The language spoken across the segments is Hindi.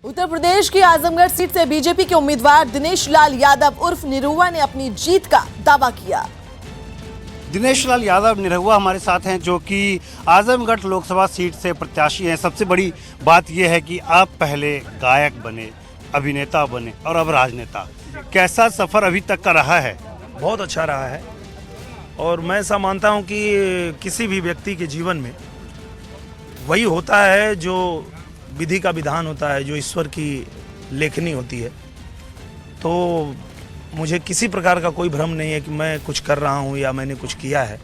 उत्तर प्रदेश की आजमगढ़ सीट से बीजेपी के उम्मीदवार दिनेश लाल यादव उर्फ निरहुआ ने अपनी जीत का दावा किया। दिनेश लाल यादव निरहुआ हमारे साथ हैं, जो कि आजमगढ़ लोकसभा सीट से प्रत्याशी हैं। सबसे बड़ी बात यह है कि आप पहले गायक बने, अभिनेता बने और अब राजनेता। कैसा सफर अभी तक का रहा है? बहुत अच्छा रहा है और मैं ऐसा मानता हूं कि किसी भी व्यक्ति के जीवन में वही होता है जो विधि का विधान होता है, जो ईश्वर की लेखनी होती है। तो मुझे किसी प्रकार का कोई भ्रम नहीं है कि मैं कुछ कर रहा हूं या मैंने कुछ किया है।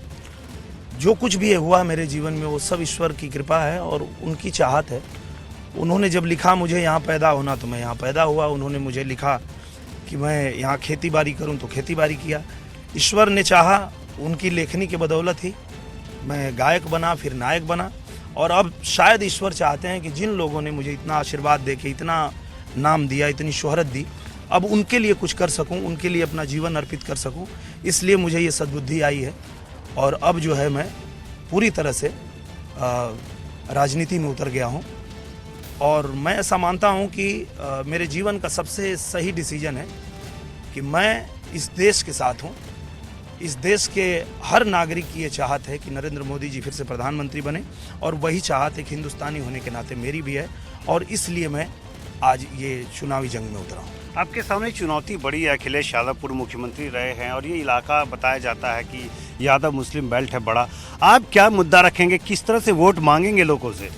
जो कुछ भी हुआ मेरे जीवन में वो सब ईश्वर की कृपा है और उनकी चाहत है। उन्होंने जब लिखा मुझे यहाँ पैदा होना तो मैं यहाँ पैदा हुआ। उन्होंने मुझे लिखा कि मैं यहाँ खेती बाड़ी करूँ तो खेती बाड़ी किया। ईश्वर ने चाहा, उनकी लेखनी की बदौलत ही मैं गायक बना, फिर नायक बना। और अब शायद ईश्वर चाहते हैं कि जिन लोगों ने मुझे इतना आशीर्वाद दे के इतना नाम दिया, इतनी शोहरत दी, अब उनके लिए कुछ कर सकूं, उनके लिए अपना जीवन अर्पित कर सकूं। इसलिए मुझे ये सद्बुद्धि आई है और अब जो है मैं पूरी तरह से राजनीति में उतर गया हूं। और मैं ऐसा मानता हूं कि मेरे जीवन का सबसे सही डिसीजन है कि मैं इस देश के साथ हूं। इस देश के हर नागरिक की ये चाहत है कि नरेंद्र मोदी जी फिर से प्रधानमंत्री बने और वही चाहत एक हिंदुस्तानी होने के नाते मेरी भी है और इसलिए मैं आज ये चुनावी जंग में उतरा हूँ। आपके सामने चुनौती बड़ी है। अखिलेश यादव पूर्व मुख्यमंत्री रहे हैं और ये इलाका बताया जाता है कि यादव मुस्लिम बेल्ट है बड़ा। आप क्या मुद्दा रखेंगे, किस तरह से वोट मांगेंगे लोगों से?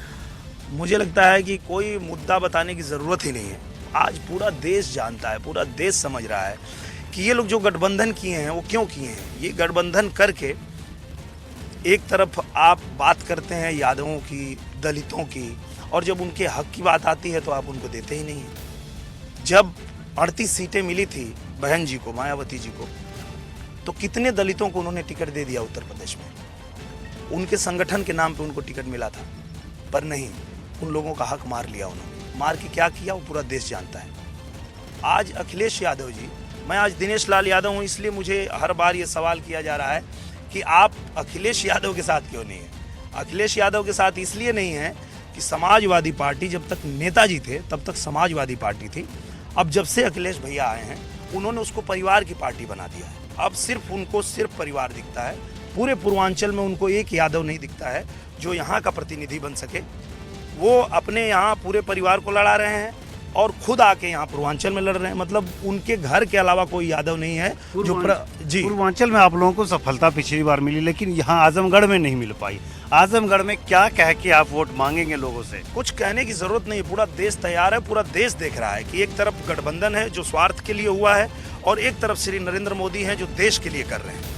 मुझे लगता है कि कोई मुद्दा बताने की ज़रूरत ही नहीं है। आज पूरा देश जानता है, पूरा देश समझ रहा है कि ये लोग जो गठबंधन किए हैं वो क्यों किए हैं। ये गठबंधन करके एक तरफ आप बात करते हैं यादवों की, दलितों की, और जब उनके हक की बात आती है तो आप उनको देते ही नहीं हैं। जब 38 सीटें मिली थी बहन जी को, मायावती जी को, तो कितने दलितों को उन्होंने टिकट दे दिया उत्तर प्रदेश में। उनके संगठन के नाम पे उनको टिकट मिला था, पर नहीं, उन लोगों का हक मार लिया उन्होंने। मार के क्या किया वो पूरा देश जानता है। आज अखिलेश यादव जी, मैं आज दिनेश लाल यादव हूँ, इसलिए मुझे हर बार ये सवाल किया जा रहा है कि आप अखिलेश यादव के साथ क्यों नहीं हैं। अखिलेश यादव के साथ इसलिए नहीं है कि समाजवादी पार्टी जब तक नेताजी थे तब तक समाजवादी पार्टी थी। अब जब से अखिलेश भैया आए हैं उन्होंने उसको परिवार की पार्टी बना दिया है। अब सिर्फ उनको सिर्फ परिवार दिखता है। पूरे पूर्वांचल में उनको एक यादव नहीं दिखता है जो यहाँ का प्रतिनिधि बन सके। वो अपने यहाँ पूरे परिवार को लड़ा रहे हैं और खुद आके यहाँ पूर्वांचल में लड़ रहे हैं। मतलब उनके घर के अलावा कोई यादव नहीं है जो जी। पूर्वांचल में आप लोगों को सफलता पिछली बार मिली, लेकिन यहाँ आजमगढ़ में नहीं मिल पाई। आजमगढ़ में क्या कह के आप वोट मांगेंगे लोगों से? कुछ कहने की जरूरत नहीं, पूरा देश तैयार है। पूरा देश देख रहा है कि एक तरफ गठबंधन है जो स्वार्थ के लिए हुआ है और एक तरफ श्री नरेंद्र मोदी हैं जो देश के लिए कर रहे हैं।